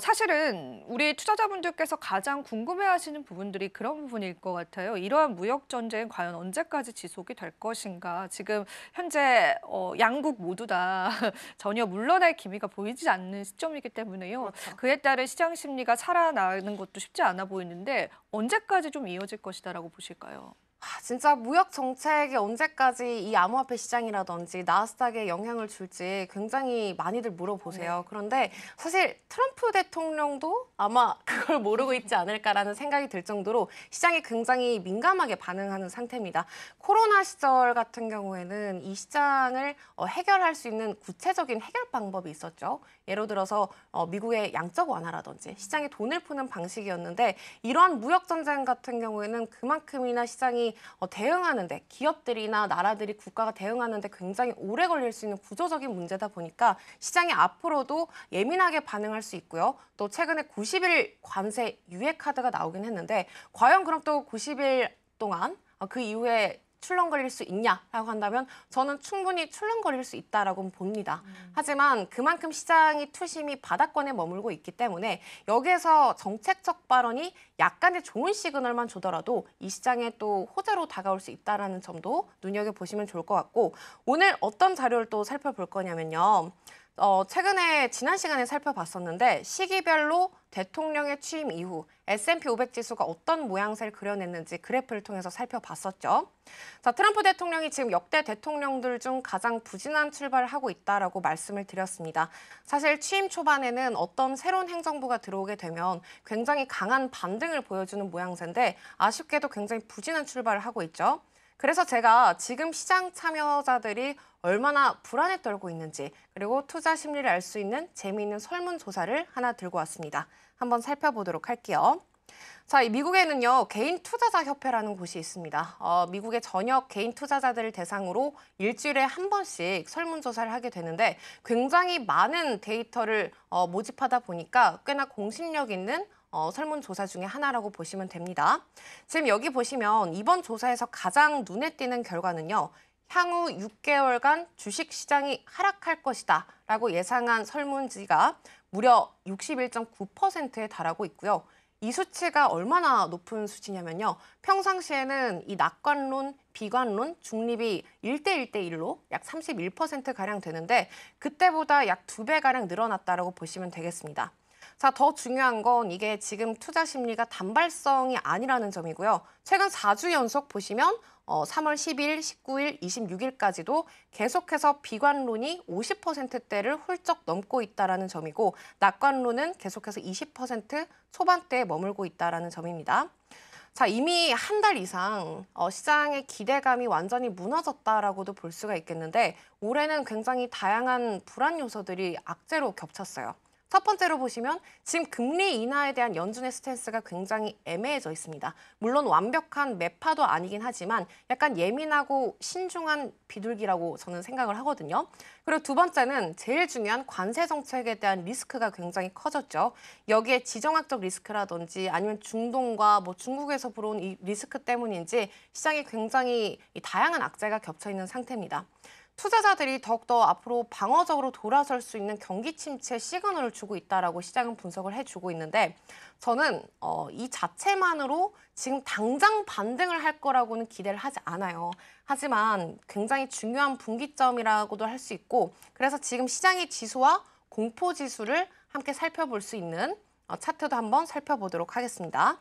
사실은 우리 투자자분들께서 가장 궁금해하시는 부분들이 그런 부분일 것 같아요. 이러한 무역 전쟁 과연 언제까지 지속이 될 것인가? 지금 현재 양국 모두 다 전혀 물러날 기미가 보이지 않는 시점이기 때문에요. 그렇죠. 그에 따른 시장 심리가 살아나는 것도 쉽지 않아 보이는데 언제까지 좀 이어질 것이다라고 보실까요? 진짜 무역 정책이 언제까지 이 암호화폐 시장이라든지 나스닥에 영향을 줄지 굉장히 많이들 물어보세요. 네. 그런데 사실 트럼프 대통령도 아마 그걸 모르고 있지 않을까라는 생각이 들 정도로 시장이 굉장히 민감하게 반응하는 상태입니다. 코로나 시절 같은 경우에는 이 시장을 해결할 수 있는 구체적인 해결 방법이 있었죠. 예를 들어서 미국의 양적 완화라든지 시장에 돈을 푸는 방식이었는데 이러한 무역 전쟁 같은 경우에는 그만큼이나 시장이 대응하는데 기업들이나 나라들이 국가가 대응하는데 굉장히 오래 걸릴 수 있는 구조적인 문제다 보니까 시장이 앞으로도 예민하게 반응할 수 있고요. 또 최근에 90일 관세 유예 카드가 나오긴 했는데 과연 그럼 또 90일 동안 그 이후에 출렁거릴 수 있냐라고 한다면 저는 충분히 출렁거릴 수 있다라고 봅니다. 하지만 그만큼 시장이 투심이 바닥권에 머물고 있기 때문에 여기에서 정책적 발언이 약간의 좋은 시그널만 주더라도 이 시장에 또 호재로 다가올 수 있다는 점도 눈여겨보시면 좋을 것 같고 오늘 어떤 자료를 또 살펴볼 거냐면요. 최근에 지난 시간에 살펴봤었는데 시기별로 대통령의 취임 이후 S&P 500 지수가 어떤 모양새를 그려냈는지 그래프를 통해서 살펴봤었죠. 자, 트럼프 대통령이 지금 역대 대통령들 중 가장 부진한 출발을 하고 있다라고 말씀을 드렸습니다. 사실 취임 초반에는 어떤 새로운 행정부가 들어오게 되면 굉장히 강한 반등을 보여주는 모양새인데 아쉽게도 굉장히 부진한 출발을 하고 있죠. 그래서 제가 지금 시장 참여자들이 얼마나 불안에 떨고 있는지 그리고 투자 심리를 알 수 있는 재미있는 설문조사를 하나 들고 왔습니다. 한번 살펴보도록 할게요. 자, 이 미국에는요, 개인 투자자 협회라는 곳이 있습니다. 미국의 전역 개인 투자자들을 대상으로 일주일에 한 번씩 설문조사를 하게 되는데 굉장히 많은 데이터를 모집하다 보니까 꽤나 공신력 있는 설문조사 중에 하나라고 보시면 됩니다. 지금 여기 보시면 이번 조사에서 가장 눈에 띄는 결과는요. 향후 6개월간 주식시장이 하락할 것이다 라고 예상한 설문지가 무려 61.9%에 달하고 있고요. 이 수치가 얼마나 높은 수치냐면요. 평상시에는 이 낙관론, 비관론, 중립이 1대1대1로 약 31%가량 되는데 그때보다 약 2배가량 늘어났다고 보시면 되겠습니다. 자, 더 중요한 건 이게 지금 투자 심리가 단발성이 아니라는 점이고요. 최근 4주 연속 보시면 3월 10일, 19일, 26일까지도 계속해서 비관론이 50%대를 훌쩍 넘고 있다는 점이고 낙관론은 계속해서 20% 초반대에 머물고 있다는 점입니다. 자, 이미 한 달 이상 시장의 기대감이 완전히 무너졌다라고도 볼 수가 있겠는데 올해는 굉장히 다양한 불안 요소들이 악재로 겹쳤어요. 첫 번째로 보시면 지금 금리 인하에 대한 연준의 스탠스가 굉장히 애매해져 있습니다. 물론 완벽한 매파도 아니긴 하지만 약간 예민하고 신중한 비둘기라고 저는 생각을 하거든요. 그리고 두 번째는 제일 중요한 관세 정책에 대한 리스크가 굉장히 커졌죠. 여기에 지정학적 리스크라든지 아니면 중동과 중국에서 불어온 이 리스크 때문인지 시장이 굉장히 다양한 악재가 겹쳐 있는 상태입니다. 투자자들이 더욱더 앞으로 방어적으로 돌아설 수 있는 경기 침체 시그널을 주고 있다라고 시장은 분석을 해주고 있는데 저는 이 자체만으로 지금 당장 반등을 할 거라고는 기대를 하지 않아요. 하지만 굉장히 중요한 분기점이라고도 할 수 있고 그래서 지금 시장의 지수와 공포 지수를 함께 살펴볼 수 있는 차트도 한번 살펴보도록 하겠습니다.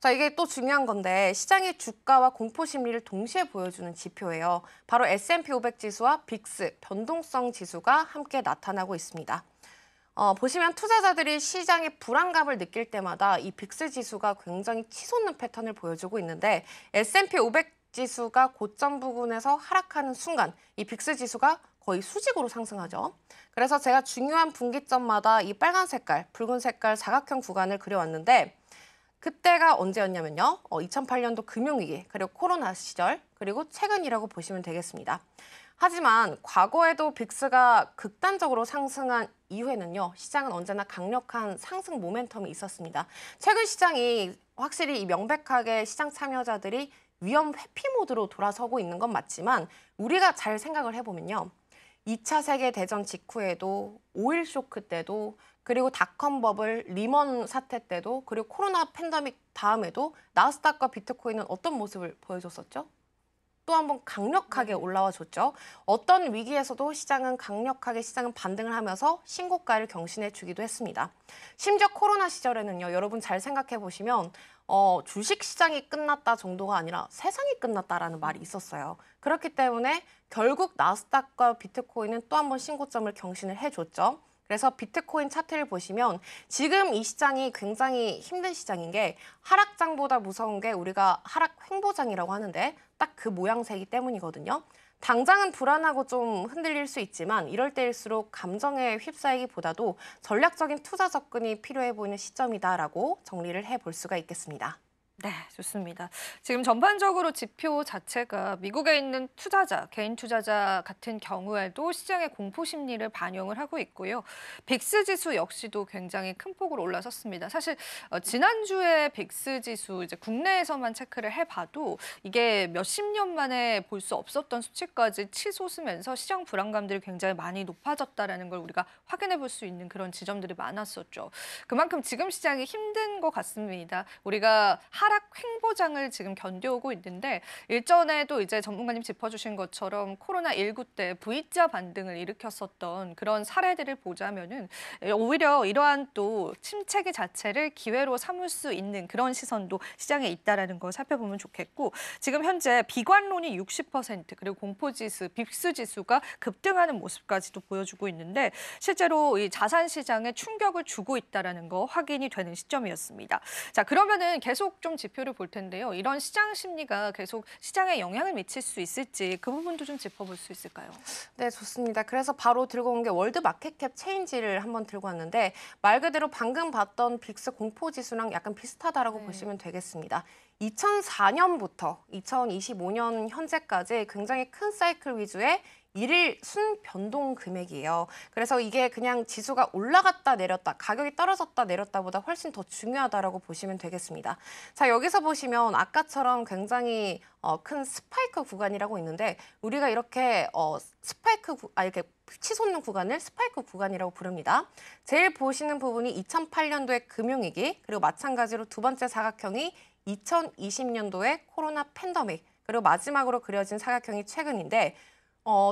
자, 이게 또 중요한 건데 시장의 주가와 공포 심리를 동시에 보여주는 지표예요. 바로 S&P 500 지수와 빅스 변동성 지수가 함께 나타나고 있습니다. 보시면 투자자들이 시장의 불안감을 느낄 때마다 이 빅스 지수가 굉장히 치솟는 패턴을 보여주고 있는데 S&P 500 지수가 고점 부근에서 하락하는 순간 이 빅스 지수가 거의 수직으로 상승하죠. 그래서 제가 중요한 분기점마다 이 빨간 색깔, 붉은 색깔 사각형 구간을 그려왔는데 그때가 언제였냐면요. 2008년도 금융위기, 그리고 코로나 시절, 그리고 최근이라고 보시면 되겠습니다. 하지만 과거에도 빅스가 극단적으로 상승한 이후에는요. 시장은 언제나 강력한 상승 모멘텀이 있었습니다. 최근 시장이 확실히 명백하게 시장 참여자들이 위험 회피 모드로 돌아서고 있는 건 맞지만 우리가 잘 생각을 해보면요. 2차 세계대전 직후에도 오일 쇼크 때도 그리고 닷컴 버블, 리먼 사태 때도, 그리고 코로나 팬데믹 다음에도 나스닥과 비트코인은 어떤 모습을 보여줬었죠? 또 한 번 강력하게 올라와 줬죠. 어떤 위기에서도 시장은 강력하게 반등을 하면서 신고가를 경신해 주기도 했습니다. 심지어 코로나 시절에는요, 여러분 잘 생각해 보시면 주식 시장이 끝났다 정도가 아니라 세상이 끝났다라는 말이 있었어요. 그렇기 때문에 결국 나스닥과 비트코인은 또 한 번 신고점을 경신을 해줬죠. 그래서 비트코인 차트를 보시면 지금 이 시장이 굉장히 힘든 시장인 게, 하락장보다 무서운 게 우리가 하락 횡보장이라고 하는데 딱 그 모양새이기 때문이거든요. 당장은 불안하고 좀 흔들릴 수 있지만 이럴 때일수록 감정에 휩싸이기보다도 전략적인 투자 접근이 필요해 보이는 시점이다라고 정리를 해볼 수가 있겠습니다. 네, 좋습니다. 지금 전반적으로 지표 자체가 미국에 있는 투자자, 개인 투자자 같은 경우에도 시장의 공포 심리를 반영을 하고 있고요. 빅스 지수 역시도 굉장히 큰 폭으로 올라섰습니다. 사실 지난주에 빅스 지수 이제 국내에서만 체크를 해봐도 이게 몇십 년 만에 볼 수 없었던 수치까지 치솟으면서 시장 불안감들이 굉장히 많이 높아졌다라는 걸 우리가 확인해 볼 수 있는 그런 지점들이 많았었죠. 그만큼 지금 시장이 힘든 것 같습니다. 우리가 하락 횡보장을 지금 견뎌오고 있는데, 일전에도 이제 전문가님 짚어주신 것처럼 코로나19 때 V자 반등을 일으켰었던 그런 사례들을 보자면은 오히려 이러한 또 침체기 자체를 기회로 삼을 수 있는 그런 시선도 시장에 있다라는 거 살펴보면 좋겠고, 지금 현재 비관론이 60% 그리고 공포지수, 빅스 지수가 급등하는 모습까지도 보여주고 있는데, 실제로 이 자산 시장에 충격을 주고 있다라는 거 확인이 되는 시점이었습니다. 자, 그러면은 계속 좀 지표를 볼 텐데요. 이런 시장 심리가 계속 시장에 영향을 미칠 수 있을지 그 부분도 좀 짚어볼 수 있을까요? 네, 좋습니다. 그래서 바로 들고 온 게 월드 마켓캡 체인지를 한번 들고 왔는데, 말 그대로 방금 봤던 빅스 공포 지수랑 약간 비슷하다라고 보시면 되겠습니다. 2004년부터 2025년 현재까지 굉장히 큰 사이클 위주의 일일 순변동 금액이에요. 그래서 이게 그냥 지수가 올라갔다 내렸다, 가격이 떨어졌다 내렸다보다 훨씬 더 중요하다라고 보시면 되겠습니다. 자, 여기서 보시면 아까처럼 굉장히 큰 스파이크 구간이라고 있는데, 우리가 이렇게 이렇게 치솟는 구간을 스파이크 구간이라고 부릅니다. 제일 보시는 부분이 2008년도의 금융위기, 그리고 마찬가지로 두 번째 사각형이 2020년도의 코로나 팬데믹, 그리고 마지막으로 그려진 사각형이 최근인데,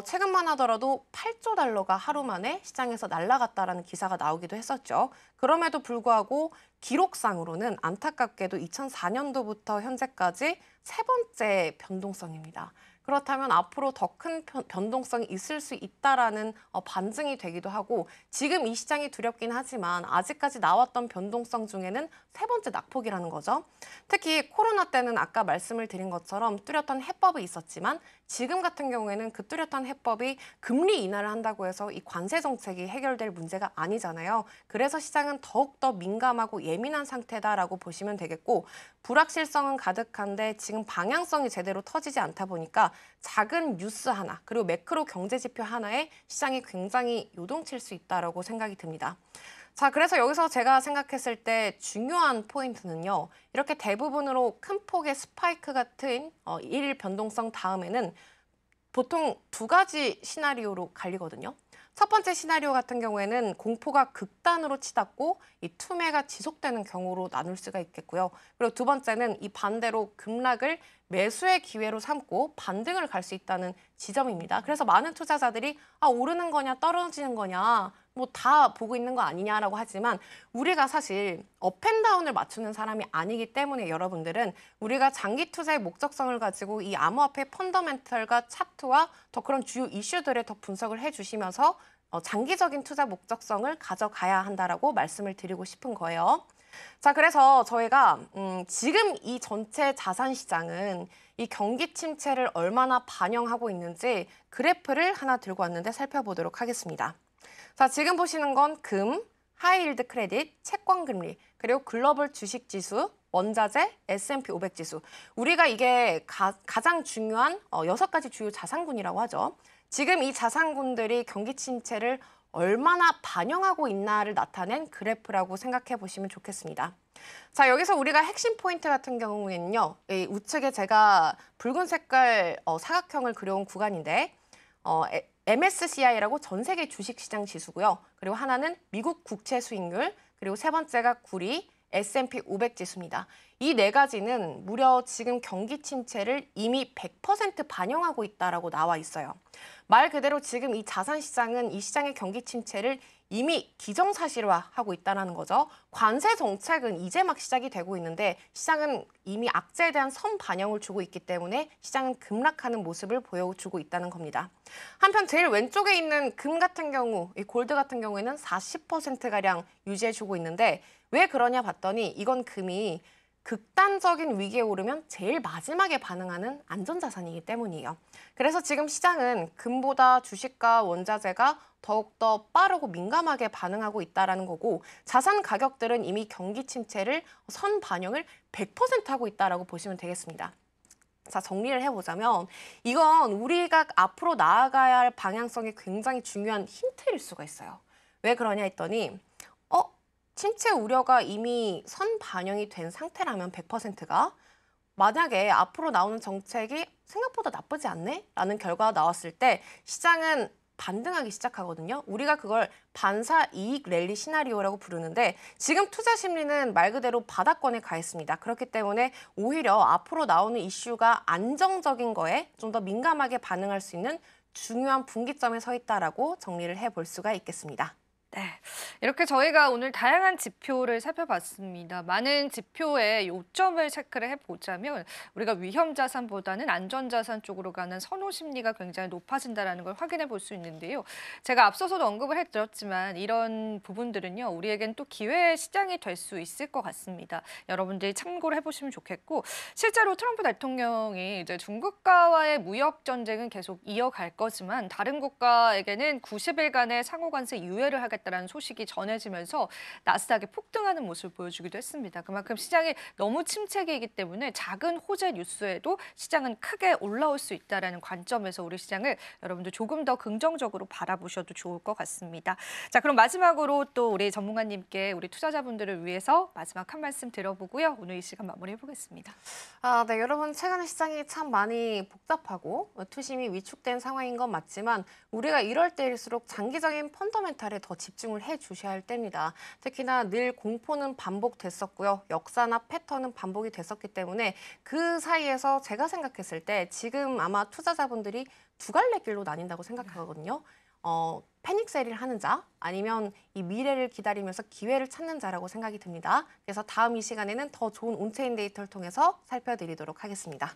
최근만 하더라도 8조 달러가 하루 만에 시장에서 날아갔다라는 기사가 나오기도 했었죠. 그럼에도 불구하고 기록상으로는 안타깝게도 2004년도부터 현재까지 세 번째 변동성입니다. 그렇다면 앞으로 더 큰 변동성이 있을 수 있다라는 반증이 되기도 하고, 지금 이 시장이 두렵긴 하지만 아직까지 나왔던 변동성 중에는 세 번째 낙폭이라는 거죠. 특히 코로나 때는 아까 말씀을 드린 것처럼 뚜렷한 해법이 있었지만, 지금 같은 경우에는 그 뚜렷한 해법이 금리 인하를 한다고 해서 이 관세 정책이 해결될 문제가 아니잖아요. 그래서 시장은 더욱더 민감하고 예민한 상태다라고 보시면 되겠고, 불확실성은 가득한데 지금 방향성이 제대로 터지지 않다 보니까 작은 뉴스 하나, 그리고 매크로 경제 지표 하나에 시장이 굉장히 요동칠 수 있다라고 생각이 듭니다. 자, 그래서 여기서 제가 생각했을 때 중요한 포인트는요, 이렇게 대부분으로 큰 폭의 스파이크 같은 일일 변동성 다음에는 보통 두 가지 시나리오로 갈리거든요. 첫 번째 시나리오 같은 경우에는 공포가 극단으로 치닫고 이 투매가 지속되는 경우로 나눌 수가 있겠고요. 그리고 두 번째는 이 반대로 급락을 매수의 기회로 삼고 반등을 갈 수 있다는 지점입니다. 그래서 많은 투자자들이 오르는 거냐 떨어지는 거냐 뭐 다 보고 있는 거 아니냐라고 하지만, 우리가 사실 업앤다운을 맞추는 사람이 아니기 때문에 여러분들은 우리가 장기 투자의 목적성을 가지고 이 암호화폐 펀더멘털과 차트와 더 그런 주요 이슈들에 더 분석을 해주시면서 장기적인 투자 목적성을 가져가야 한다라고 말씀을 드리고 싶은 거예요. 자, 그래서 저희가 지금 이 전체 자산 시장은 이 경기 침체를 얼마나 반영하고 있는지 그래프를 하나 들고 왔는데 살펴보도록 하겠습니다. 자, 지금 보시는 건 금, 하이힐드 크레딧, 채권 금리, 그리고 글로벌 주식 지수, 원자재, S&P 500 지수. 우리가 이게 가장 중요한 6가지 주요 자산군이라고 하죠. 지금 이 자산군들이 경기 침체를 얼마나 반영하고 있나를 나타낸 그래프라고 생각해 보시면 좋겠습니다. 자, 여기서 우리가 핵심 포인트 같은 경우에는요, 이 우측에 제가 붉은 색깔 사각형을 그려온 구간인데, MSCI라고 전 세계 주식시장 지수고요. 그리고 하나는 미국 국채 수익률, 그리고 세 번째가 구리, S&P 500 지수입니다. 이 네 가지는 무려 지금 경기 침체를 이미 100% 반영하고 있다라고 나와 있어요. 말 그대로 지금 이 자산 시장은 이 시장의 경기 침체를 이미 기정사실화하고 있다는 거죠. 관세 정책은 이제 막 시작이 되고 있는데 시장은 이미 악재에 대한 선반영을 주고 있기 때문에 시장은 급락하는 모습을 보여주고 있다는 겁니다. 한편 제일 왼쪽에 있는 금 같은 경우, 이 골드 같은 경우에는 40%가량 유지해주고 있는데 왜 그러냐 봤더니 이건 금이 극단적인 위기에 오르면 제일 마지막에 반응하는 안전자산이기 때문이에요. 그래서 지금 시장은 금보다 주식과 원자재가 더욱더 빠르고 민감하게 반응하고 있다는 거고 자산 가격들은 이미 경기 침체를 선반영을 100% 하고 있다고 보시면 되겠습니다. 자, 정리를 해보자면 이건 우리가 앞으로 나아가야 할 방향성이 굉장히 중요한 힌트일 수가 있어요. 왜 그러냐 했더니 침체 우려가 이미 선반영이 된 상태라면 100%가 만약에 앞으로 나오는 정책이 생각보다 나쁘지 않네? 라는 결과가 나왔을 때 시장은 반등하기 시작하거든요. 우리가 그걸 반사 이익 랠리 시나리오라고 부르는데 지금 투자 심리는 말 그대로 바닥권에 가 있습니다. 그렇기 때문에 오히려 앞으로 나오는 이슈가 안정적인 거에 좀 더 민감하게 반응할 수 있는 중요한 분기점에 서 있다라고 정리를 해볼 수가 있겠습니다. 네, 이렇게 저희가 오늘 다양한 지표를 살펴봤습니다. 많은 지표의 요점을 체크를 해보자면 우리가 위험 자산보다는 안전 자산 쪽으로 가는 선호 심리가 굉장히 높아진다는 걸 확인해 볼 수 있는데요. 제가 앞서서도 언급을 해드렸지만 이런 부분들은요, 우리에겐 또 기회의 시장이 될 수 있을 것 같습니다. 여러분들이 참고를 해보시면 좋겠고, 실제로 트럼프 대통령이 이제 중국과의 무역 전쟁은 계속 이어갈 거지만 다른 국가에게는 90일간의 상호 관세 유예를 하겠다. 라는 소식이 전해지면서 나스닥이 폭등하는 모습을 보여주기도 했습니다. 그만큼 시장이 너무 침체기이기 때문에 작은 호재 뉴스에도 시장은 크게 올라올 수 있다는 관점에서 우리 시장을 여러분들 조금 더 긍정적으로 바라보셔도 좋을 것 같습니다. 자, 그럼 마지막으로 또 우리 전문가님께 우리 투자자분들을 위해서 마지막 한 말씀 들어보고요. 오늘 이 시간 마무리해보겠습니다. 네, 여러분 최근에 시장이 참 많이 복잡하고 투심이 위축된 상황인 건 맞지만 우리가 이럴 때일수록 장기적인 펀더멘탈에 더 집중을 해주셔야 할 때입니다. 특히나 늘 공포는 반복됐었고요. 역사나 패턴은 반복이 됐었기 때문에 그 사이에서 제가 생각했을 때 지금 아마 투자자분들이 두 갈래 길로 나뉜다고 생각하거든요. 패닉 셀을 하는 자 아니면 이 미래를 기다리면서 기회를 찾는 자라고 생각이 듭니다. 그래서 다음 이 시간에는 더 좋은 온체인 데이터를 통해서 살펴드리도록 하겠습니다.